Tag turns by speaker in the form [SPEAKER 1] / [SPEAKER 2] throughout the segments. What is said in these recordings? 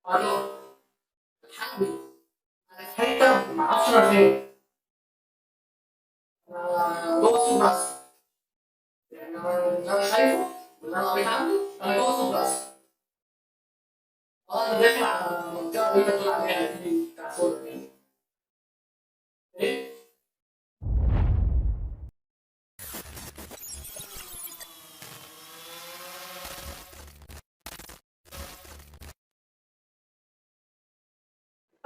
[SPEAKER 1] أيوه بتحكي أنا في حتة معرفش أنا فين. الأقصر بس. يعني أنا اللي أنا شايفه واللي أنا قريت عنه أنا الأقصر بس. أنا داخل على المنطقة اللي أنت بتقول عليها دي بتاع سوريا دي. إيه؟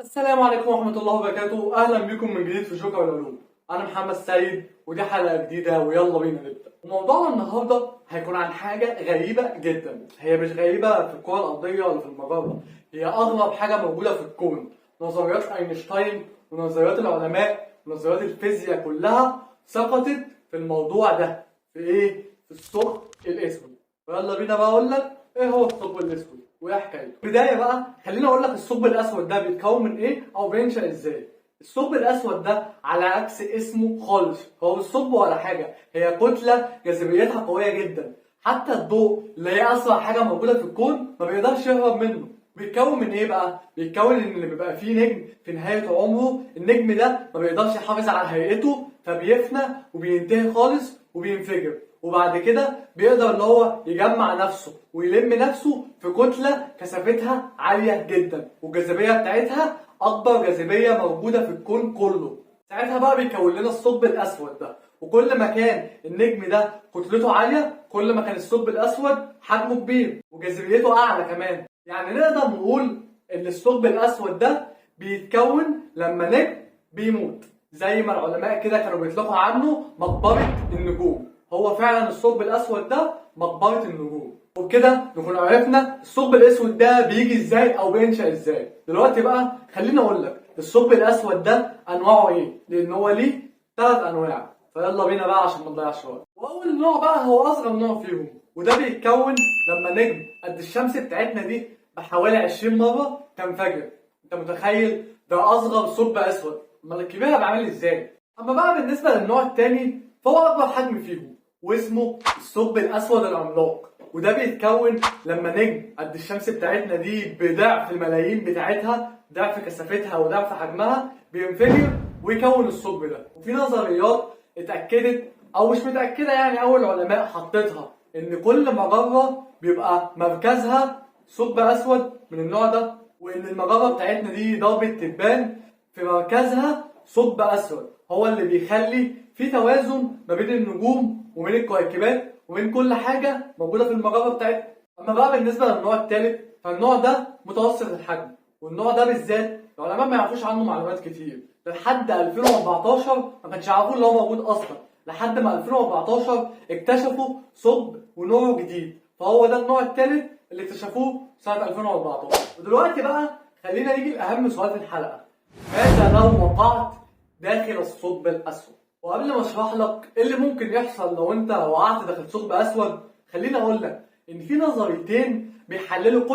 [SPEAKER 1] السلام عليكم ورحمة الله وبركاته، أهلا بكم من جديد في جوكر العلوم. أنا محمد سيد ودي حلقة جديدة ويلا بينا نبدأ. وموضوعنا النهاردة هيكون عن حاجة غريبة جدا، هي مش غريبة في الكرة الأرضية ولا في المجرة، هي أغرب حاجة موجودة في الكون. نظريات أينشتاين ونظريات العلماء ونظريات الفيزياء كلها سقطت في الموضوع ده، في إيه؟ في الثقب الأسود. ويلا بينا بقى أقول لك إيه هو الثقب الأسود وايه حكايته. بدايه بقى خليني اقول لك الثقب الاسود ده بيتكون من ايه او بينشا ازاي. الثقب الاسود ده على عكس اسمه خالص، هو مش ثقب ولا حاجه، هي كتله جاذبيتها قويه جدا. حتى الضوء اللي هي اسرع حاجه موجوده في الكون ما بيقدرش يهرب منه. بيتكون من ايه بقى؟ بيتكون ان اللي بيبقى فيه نجم في نهايه عمره، النجم ده ما بيقدرش يحافظ على هيئته فبيفنى وبينتهي خالص وبينفجر، وبعد كده بيقدر ان هو يجمع نفسه ويلم نفسه في كتله كثافتها عاليه جدا والجاذبيه بتاعتها اكبر جاذبيه موجوده في الكون كله. ساعتها بقى بيكون لنا الثقب الاسود ده، وكل ما كان النجم ده كتلته عاليه كل ما كان الثقب الاسود حجمه كبير وجاذبيته اعلى كمان. يعني نقدر نقول ان الثقب الاسود ده بيتكون لما نجم بيموت، زي ما العلماء كده كانوا بيطلقوا عنه مقبره النجوم. هو فعلا الثقب الاسود ده مقبره النجوم. وبكده نكون عرفنا الثقب الاسود ده بيجي ازاي او بينشا ازاي. دلوقتي بقى خليني اقول لك الثقب الاسود ده انواعه ايه، لان هو ليه 3 انواع. فيلا بينا بقى عشان ما نضيعش وقت. واول نوع بقى هو اصغر نوع فيهم، وده بيتكون لما نجم قد الشمس بتاعتنا دي بحوالي 20 مره تنفجر. انت متخيل؟ ده اصغر ثقب اسود، امال الكبير هيبقى عامل ازاي؟ اما بقى بالنسبه للنوع الثاني فهو اكبر حجم فيهم واسمه الثقب الاسود العملاق، وده بيتكون لما نجم قد الشمس بتاعتنا دي بضعف الملايين بتاعتها، ضعف كثافتها وضعف حجمها، بينفجر ويكون الثقب ده. وفي نظريات اتاكدت او مش متاكده، يعني اول علماء حطتها ان كل مجره بيبقى مركزها ثقب اسود من النوع ده، وان المجره بتاعتنا دي ضربة تبان في مركزها ثقب اسود هو اللي بيخلي في توازن ما بين النجوم وبين الكويكبات وبين كل حاجه موجوده في المجره بتاعتنا. اما بقى بالنسبه للنوع الثالث فالنوع ده متوسط الحجم، والنوع ده بالذات العلماء ما يعرفوش عنه معلومات كتير. لحد 2014 ما كانش يعرفوا ان هو موجود اصلا، لحد ما 2014 اكتشفوا ثقب ونوعه جديد، فهو ده النوع الثالث اللي اكتشفوه سنه 2014. ودلوقتي بقى خلينا نيجي لاهم سؤال في الحلقه: ماذا لو وقعت داخل الثقب الاسود؟ وقبل ما اشرح لك ايه اللي ممكن يحصل لو انت وقعت داخل ثقب اسود، خليني اقول لك ان في نظريتين بيحللوا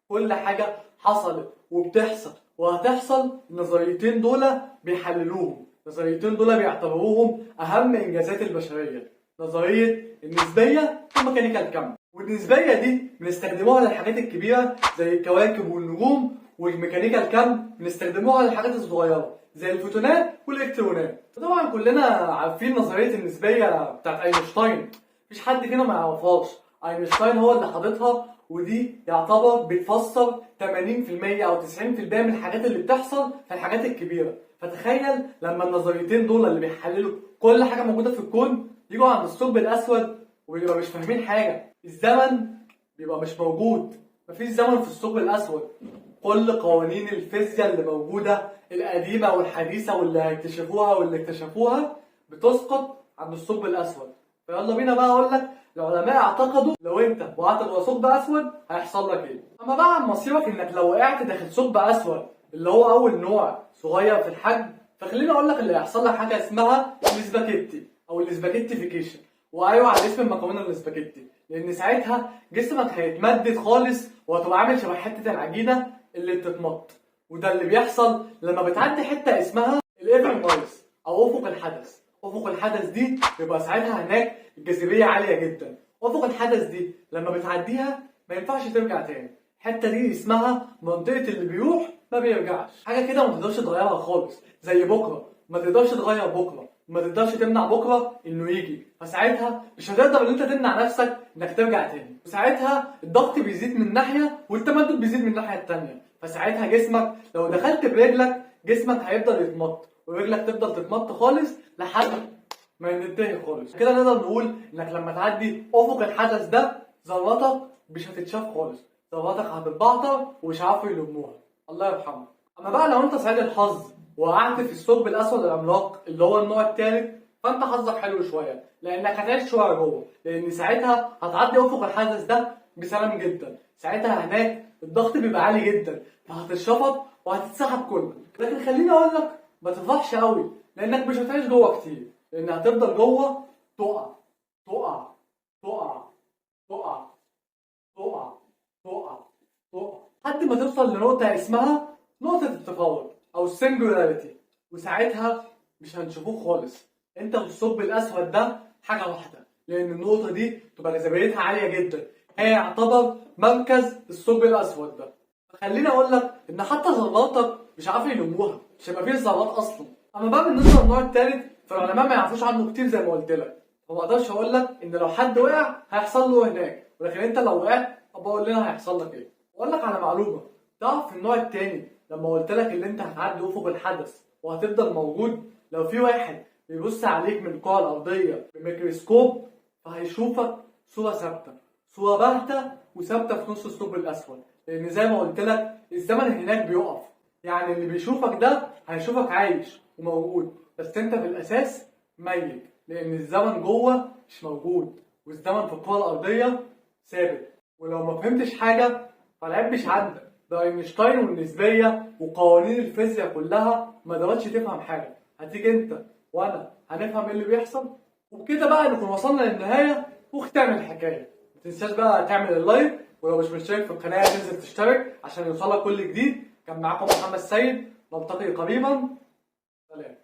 [SPEAKER 1] كل حاجه حصلت وبتحصل وهتحصل. النظريتين دول بيحللوهم، النظريتين دول بيعتبروهم اهم انجازات البشريه: نظريه النسبيه وميكانيكا الكم. والنسبيه دي بنستخدموها للحاجات الكبيره زي الكواكب والنجوم، والميكانيكا الكم بنستخدموها للحاجات الصغيره زي الفوتونات والالكترونات. طبعا كلنا عارفين نظريه النسبيه بتاعت اينشتاين، مفيش حد فينا ما يعرفهاش. اينشتاين هو اللي حاططها، ودي يعتبر بتفسر 80% او 90% من الحاجات اللي بتحصل في الحاجات الكبيره. فتخيل لما النظريتين دول اللي بيحللوا كل حاجه موجوده في الكون يجوا عند الثقب الاسود ويبقى مش فاهمين حاجه. الزمن بيبقى مش موجود، مفيش زمن في الثقب الاسود. كل قوانين الفيزياء اللي موجوده القديمه والحديثه واللي هيكتشفوها واللي اكتشفوها بتسقط عند الثقب الاسود. فيلا بينا بقى اقول لك العلماء اعتقدوا لو انت وقعت جوه ثقب اسود هيحصل لك ايه. اما بقى عن مصيرك انك لو وقعت داخل ثقب اسود اللي هو اول نوع صغير في الحجم، فخليني اقول لك اللي هيحصل لك حاجه اسمها الاسباجيتي او الاسباجيتيفيكيشن. وايوه على اسم المكرونه الاسباجيتي، لان ساعتها جسمك هيتمدد خالص وهتبقى عامل شبه حته العجينه اللي بتتمط. وده اللي بيحصل لما بتعدي حته اسمها الافرمايز او افق الحدث. افق الحدث دي بيبقى ساعتها هناك الجاذبيه عاليه جدا. افق الحدث دي لما بتعديها ما ينفعش ترجع تاني، الحته دي اسمها منطقه اللي بيروح ما بيرجعش. حاجه كده ما تقدرش تغيرها خالص، زي بكره ما تقدرش تغير بكره، ما تقدرش تمنع بكره انه يجي، فساعتها مش هتقدر ان انت تمنع نفسك انك ترجع تاني، وساعتها الضغط بيزيد من ناحيه والتمدد بيزيد من الناحيه التانيه، فساعتها جسمك لو دخلت برجلك جسمك هيفضل يتمط ورجلك تفضل تتمط خالص لحد ما ينتهي خالص. كده نقدر نقول انك لما تعدي افق الحدث ده ذراتك مش هتتشاف خالص، ذراتك هتتبعتر ومش عارفوا يلموها، الله يرحمه. اما بقى لو انت سعيد الحظ وقعت في الثقب الاسود العملاق اللي هو النوع الثالث، فانت حظك حلو شويه لانك هتعيش شويه جوه، لان ساعتها هتعدي افق الحدث ده بسلام جدا. ساعتها هناك الضغط بيبقى عالي جدا فهتتشفط وهتتسحب كله. لكن خليني اقول لك ما تفرحش قوي لانك مش هتعيش جوه كتير، لان هتفضل جوه تقع تقع تقع تقع تقع تقع تقع لحد ما توصل لنقطه اسمها نقطه التفاوت او السنجولاريتي، وساعتها مش هنشوفوه خالص. انت والثقب الاسود ده حاجه واحده، لان النقطه دي تبقى جاذبيتها عاليه جدا، هي يعتبر مركز الثقب الاسود ده. خليني اقول لك ان حتى ذراتك مش عارفين يلموها، مش هيبقى فيه ذرات اصلا. اما بقى بالنسبه للنوع الثالث فالعلماء ما يعرفوش عنه كتير زي ما قلت لك، فما اقدرش اقول لك ان لو حد وقع هيحصل له هناك، ولكن انت لو وقعت ابقى اقول لنا هيحصل لك ايه. اقول لك على معلومه، تعرف في النوع الثاني لما قلت لك ان انت هتعدي افق الحدث وهتفضل موجود، لو في واحد بيبص عليك من الكره الارضيه بميكروسكوب فهيشوفك صوره ثابته، صوره باهته وثابته في نص الثقب الاسود، لان زي ما قلت لك الزمن هناك بيقف. يعني اللي بيشوفك ده هيشوفك عايش وموجود، بس انت في الاساس ميت، لان الزمن جوه مش موجود والزمن في الكره الارضيه ثابت. ولو ما فهمتش حاجه فالعيب مش عندك، ده اينشتاين والنسبيه وقوانين الفيزياء كلها ما قدرتش تفهم حاجه، هتيجي انت وانا هنفهم ايه اللي بيحصل. وبكده بقى نكون وصلنا للنهايه وختام الحكايه. ما تنساش بقى تعمل اللايك، ولو مش مشترك في القناه تنزل تشترك عشان يوصلك كل جديد. كان معاكم محمد سيد، نلتقي قريبا، سلام.